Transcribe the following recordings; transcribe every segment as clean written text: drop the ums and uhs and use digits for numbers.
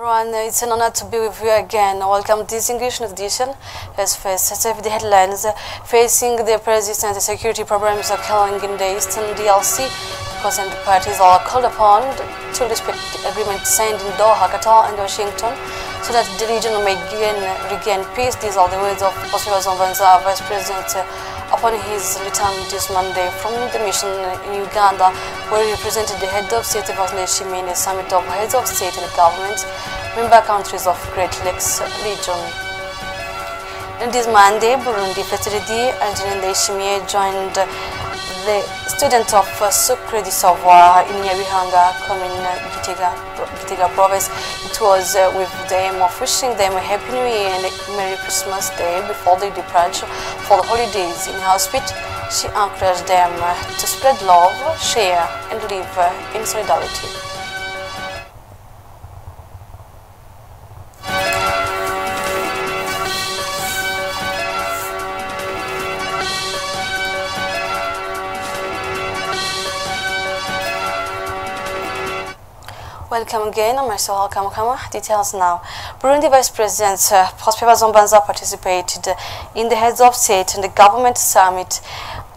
everyone, it's an honor to be with you again. Welcome to this English edition. Let's first set the headlines. Facing the persistent security problems occurring in the Eastern DRC, concerned parties are called upon to respect the agreement signed in Doha, Qatar and Washington so that the region may regain peace. These are the words of Prosper Bazombanza, Vice President, upon his return this Monday from the mission in Uganda, where he represented the head of state Evariste Ndayishimiye in a summit of heads of state and government, member countries of Great Lakes region. And this Monday, Burundi First Lady Angeline Ndayishimiye joined the student of Sucre du Savoir in Nyabihanga, commune Gitega province. It was with the aim of wishing them a Happy New Year and a Merry Christmas Day before their departure for the holidays. In her speech, she encouraged them to spread love, share, and live in solidarity. Welcome again, I'm Marcel Kamakama. Details now. Burundi Vice President Prosper Bazombanza participated in the Heads of State and the Government Summit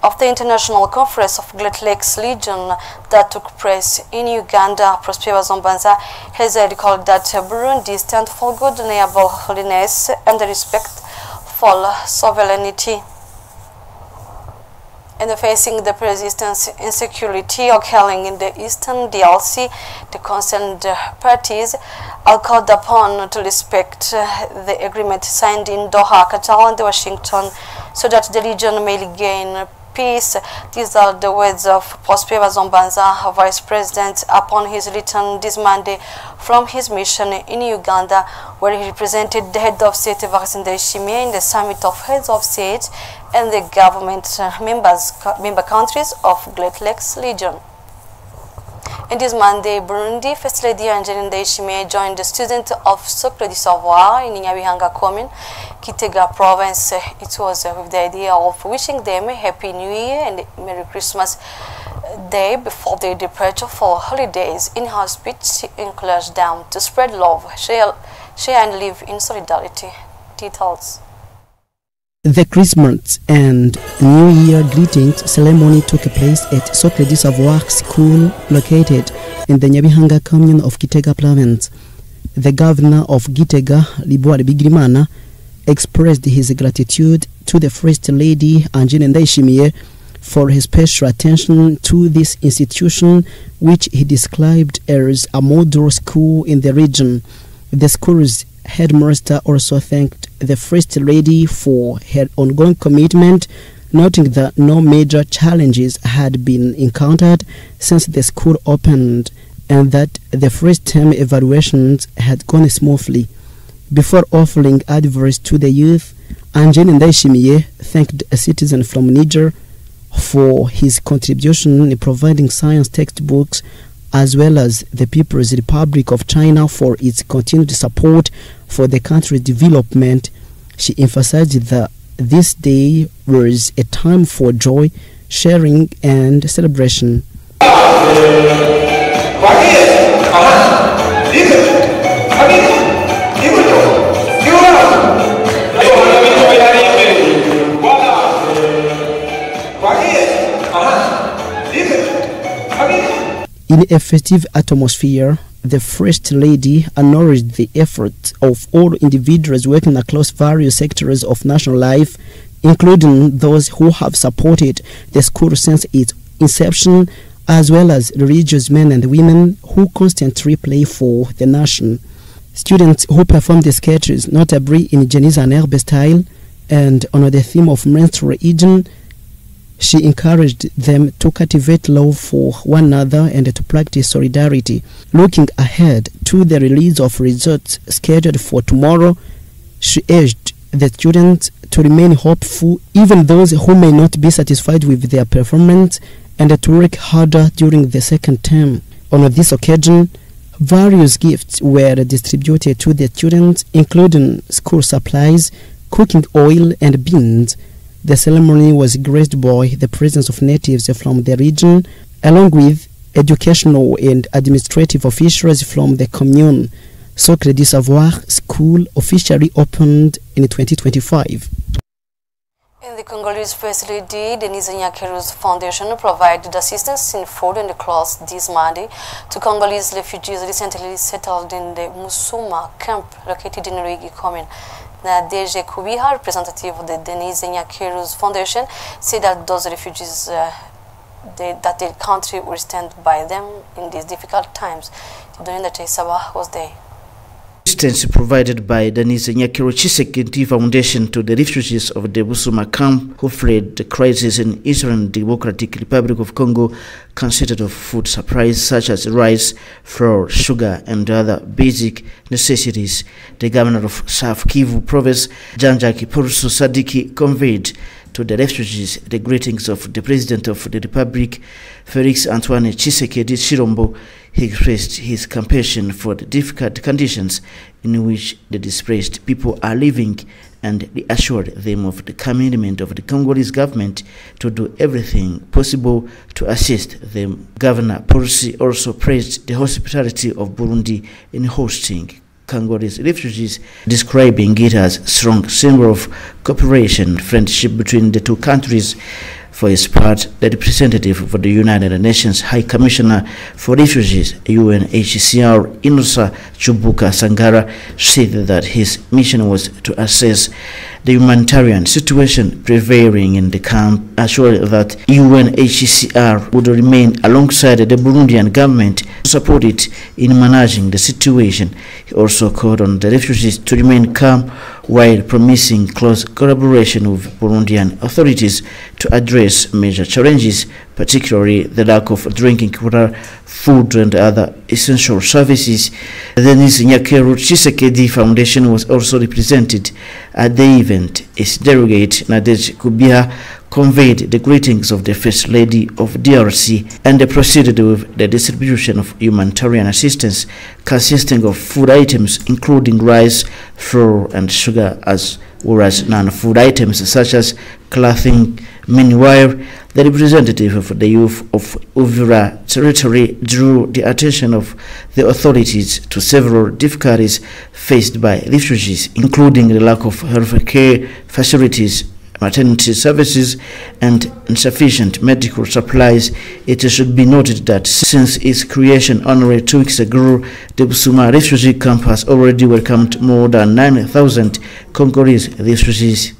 of the International Conference of Great Lakes Region that took place in Uganda. Prosper Bazombanza has recalled that Burundi stands for good neighborliness and respect for sovereignty. And facing the persistent insecurity occurring in the Eastern DRC, the concerned parties are called upon to respect the agreement signed in Doha, Qatar and Washington so that the region may regain peace. These are the words of Prosper Bazombanza, Vice President, upon his return this Monday from his mission in Uganda, where he represented the head of state Evariste Ndayishimiye in the summit of heads of state and the government member countries of Great Lakes region. And this Monday, Burundi First Lady Angeline Ndayishimiye joined the student of Sucre du Savoir in Nyabihanga commune, Gitega province. It was with the idea of wishing them a Happy New Year and a Merry Christmas Day before their departure for holidays. In her speech, she encouraged them to spread love, share and live in solidarity. Details. The Christmas and New Year greetings ceremony took place at Sucre du Savoir School located in the Nyabihanga commune of Gitega province. The governor of Gitega, Liboire Bigirimana, expressed his gratitude to the First Lady Angeline Ndayishimiye for his special attention to this institution, which he described as a model school in the region. The school's headmaster also thanked the First Lady for her ongoing commitment, noting that no major challenges had been encountered since the school opened and that the first term evaluations had gone smoothly. Before offering advice to the youth, Angeline Ndayishimiye thanked a citizen from Niger for his contribution in providing science textbooks, as well as the People's Republic of China for its continued support for the country's development. She emphasized that this day was a time for joy, sharing, and celebration. In a festive atmosphere, the First Lady acknowledged the efforts of all individuals working across various sectors of national life, including those who have supported the school since its inception, as well as religious men and women who constantly pray for the nation. Students who performed the sketches, notably in Janice and Herbe style, and on the theme of menstrual hygiene, she encouraged them to cultivate love for one another and to practice solidarity. Looking ahead to the release of results scheduled for tomorrow, she urged the students to remain hopeful, even those who may not be satisfied with their performance, and to work harder during the second term. On this occasion, various gifts were distributed to the students, including school supplies, cooking oil, and beans. The ceremony was graced by the presence of natives from the region, along with educational and administrative officials from the commune. Sacre du Savoir School officially opened in 2025. In the Congolese facility, Denise Nyakeru's Foundation provided assistance in food and clothes this Monday to Congolese refugees recently settled in the Musuma camp located in Rwigi Commune. Nadege Kubiha, representative of the Denise Nyakeru's Foundation, said that those refugees that their country will stand by them in these difficult times. Dorinda Chaisaba was there. Assistance provided by Denise Nyakeru Tshisekedi Foundation to the refugees of the Musuma camp who fled the crisis in Eastern Democratic Republic of Congo consisted of food supplies such as rice, flour, sugar, and other basic necessities. The governor of South Kivu province, Jean-Jacques Purusu Sadiki, conveyed to the refugees the greetings of the President of the Republic, Felix Antoine Tshisekedi Chilombo. He expressed his compassion for the difficult conditions in which the displaced people are living and reassured them of the commitment of the Congolese government to do everything possible to assist them. Governor Purusi also praised the hospitality of Burundi in hosting Congolese refugees, describing it as a strong symbol of cooperation and friendship between the two countries. For his part, the representative for the United Nations High Commissioner for Refugees, UNHCR, Innocent Chubuka Sangara, said that his mission was to assess the humanitarian situation prevailing in the camp, assured that UNHCR would remain alongside the Burundian government to support it in managing the situation. He also called on the refugees to remain calm while promising close collaboration with Burundian authorities to address major challenges, particularly the lack of drinking water, food, and other essential services. The Denise Nyakeru Tshisekedi Foundation was also represented at the event. Its delegate, Nadege Kubiha, conveyed the greetings of the First Lady of DRC and proceeded with the distribution of humanitarian assistance consisting of food items including rice, flour, and sugar, as well as non-food items such as clothing. Meanwhile, the representative of the youth of Uvira territory drew the attention of the authorities to several difficulties faced by refugees, including the lack of health care facilities, maternity services, and insufficient medical supplies. It should be noted that since its creation only 2 weeks ago, the Musuma refugee camp has already welcomed more than 9,000 Congolese refugees.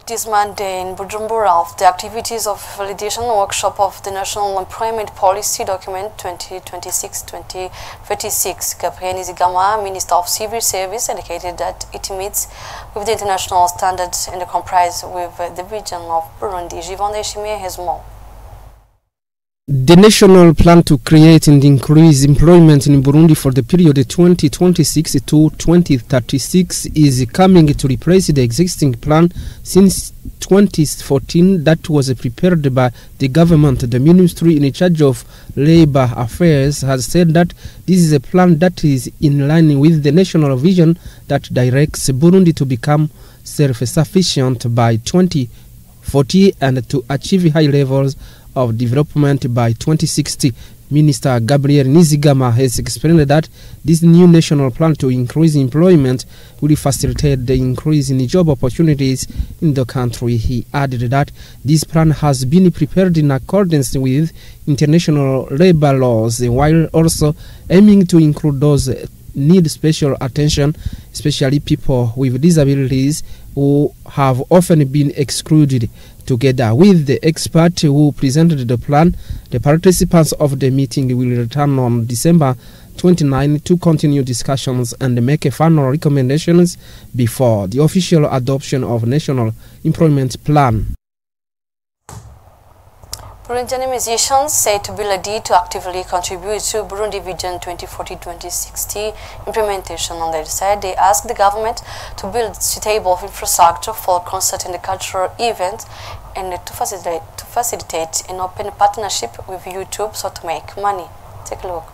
This Monday in Bujumbura, the activities of validation workshop of the National Employment Policy Document 2026-2036. Gabriel Nizigama, Minister of Civil Service, indicated that it meets with the international standards and complies with the region of Burundi. Jivande Shime has more. The national plan to create and increase employment in Burundi for the period 2026 to 2036 is coming to replace the existing plan since 2014 that was prepared by the government. The ministry in charge of labor affairs has said that this is a plan that is in line with the national vision that directs Burundi to become self-sufficient by 2040 and to achieve high levels of development by 2060. Minister Gabriel Nizigama has explained that this new national plan to increase employment will facilitate the increase in job opportunities in the country. He added that this plan has been prepared in accordance with international labor laws, while also aiming to include those need special attention, especially people with disabilities who have often been excluded. Together with the expert who presented the plan, the participants of the meeting will return on December 29 to continue discussions and make final recommendations before the official adoption of National Employment Plan. Burundian musicians say to be ready to actively contribute to Burundi Vision 2040-2060 implementation. On their side, they asked the government to build suitable infrastructure for concert and cultural events and to facilitate an open partnership with YouTube so to make money. Take a look.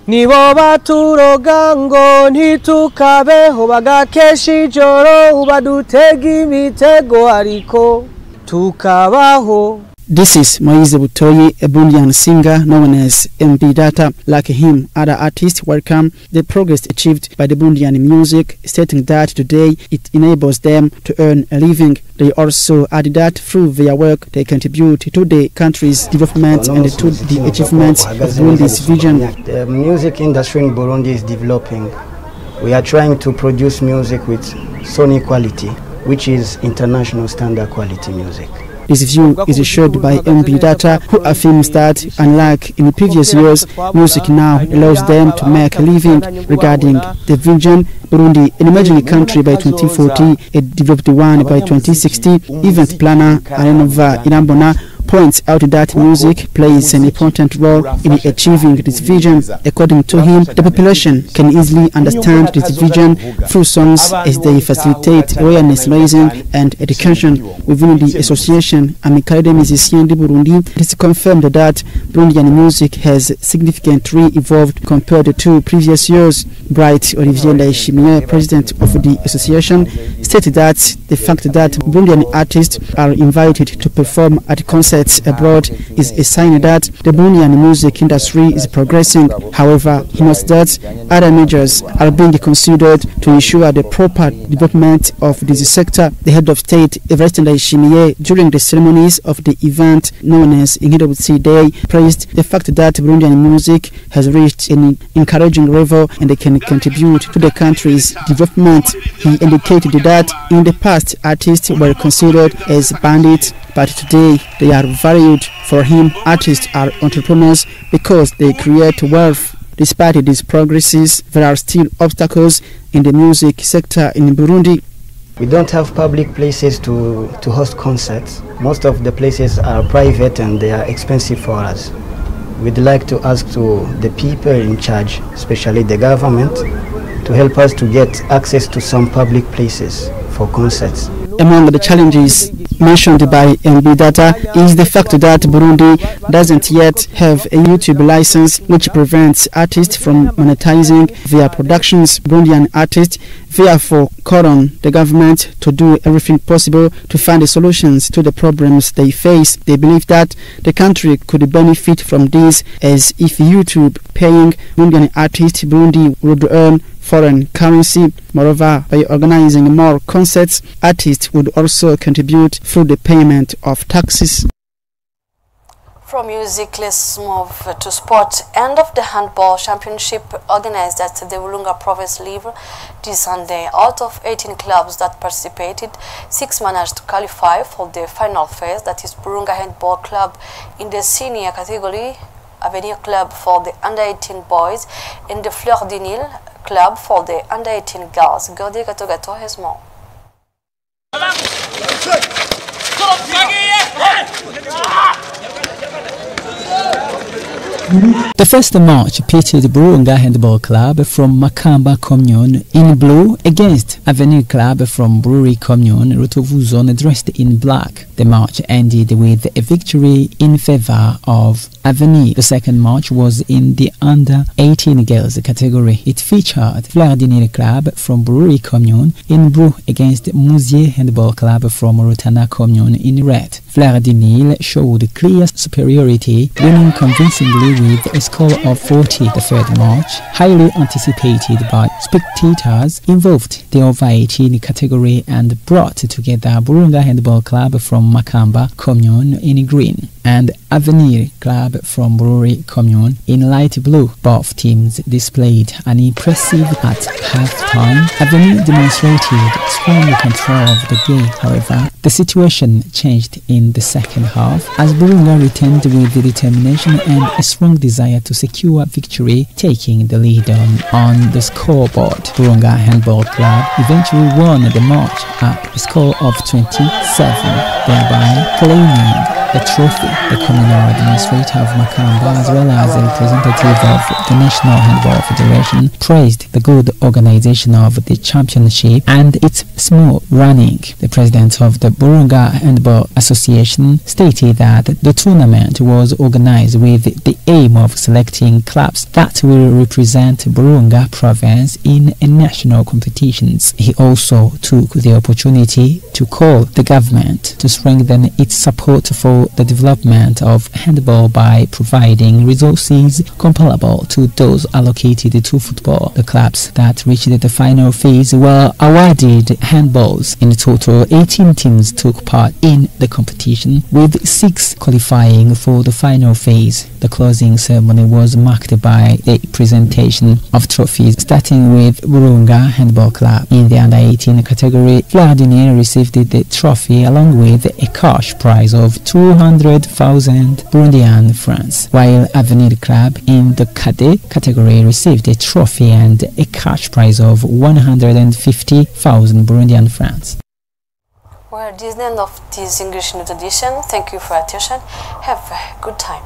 Nibo baturoga ngo ntitukabeho bagakesha ijoro ubadutega imitego ariko tukabaho. This is Moise Butoyi, a Burundian singer known as MB Data. Like him, other artists welcome the progress achieved by the Burundian music, stating that today it enables them to earn a living. They also added that through their work they contribute to the country's development and to the achievements of Burundi's vision. The music industry in Burundi is developing. We are trying to produce music with Sony quality, which is international standard quality music. This view is shared by MB Data, who affirms that, unlike in the previous years, music now allows them to make a living. Regarding the vision, Burundi, an emerging country by 2040, a developed one by 2060, event planner Arenova Irambona points out that music plays an important role in achieving this vision. According to him, the population can easily understand this vision through songs as they facilitate awareness raising and education. Within the association Amicale des Musiciens de Burundi, it is confirmed that Burundian music has significantly evolved compared to previous years. Bright Olivier Ndayishimiye, president of the association, stated that the fact that Burundian artists are invited to perform at concerts abroad is a sign that the Burundian music industry is progressing. However, he notes that other measures are being considered to ensure the proper development of this sector. The head of state, Evariste Ndayishimiye, during the ceremonies of the event known as Ingidabutsi Day, praised the fact that Burundian music has reached an encouraging level and they can contribute to the country's development. He indicated that in the past artists were considered as bandits, but today they are valued. For him, artists are entrepreneurs because they create wealth. Despite these progresses, there are still obstacles in the music sector in Burundi. We don't have public places to host concerts. Most of the places are private and they are expensive for us. We'd like to ask to the people in charge, especially the government, to help us to get access to some public places for concerts. Among the challenges mentioned by MB Data is the fact that Burundi doesn't yet have a YouTube license, which prevents artists from monetizing their productions. Burundian artists therefore call on the government to do everything possible to find the solutions to the problems they face. They believe that the country could benefit from this, as if YouTube paying Burundian artists, Burundi would earn foreign currency. Moreover, by organizing more concerts, artists would also contribute through the payment of taxes. From music, let's move to sport. End of the handball championship organized at the Virunga province level this Sunday. Out of 18 clubs that participated, 6 managed to qualify for the final phase, that is Virunga Handball Club in the senior category, Avenir Club for the under-18 boys, and the Fleur du Nil Club for the under-18 girls. Gordy Gatogato has more. The first match pitted Virunga Handball Club from Makamba Commune in blue against Avenue Club from Brewery Commune, Rutovu Zone, dressed in black. The match ended with a victory in favor of Avenue. The second match was in the under-18 girls category. It featured Fleur du Nil Club from Brewery Commune in blue against Mouzier Handball Club from Rutana Commune in red. Fleur du Nil showed clear superiority, winning convincingly with a score of 40. The third match, highly anticipated by spectators, involved the over-18 category and brought together Virunga Handball Club from Makamba Commune in green and Avenir Club from Brewery Commune in light blue. Both teams displayed an impressive at half-time. Avenir demonstrated strong control of the game. However, the situation changed in the second half as Virunga returned with the determination and a strong desire to secure victory, taking the lead on the scoreboard. Virunga Handball Club eventually won the match at a score of 27, thereby claiming the trophy. The communal administrator of Makamba, as well as a representative of the National Handball Federation, praised the good organization of the championship and its smooth running. The president of the Virunga Handball Association stated that the tournament was organized with the aim of selecting clubs that will represent Virunga province in national competitions. He also took the opportunity to call the government to strengthen its support for for the development of handball by providing resources comparable to those allocated to football. The clubs that reached the final phase were awarded handballs. In total, 18 teams took part in the competition, with 6 qualifying for the final phase. The closing ceremony was marked by a presentation of trophies, starting with Burunga Handball Club. In the under-18 category, Vladimir received the trophy along with a cash prize of 200,000 Burundian francs, while Avenir Club in the Cadet category received a trophy and a cash prize of 150,000 Burundian francs. Well, this is the end of this English News edition. Thank you for your attention. Have a good time.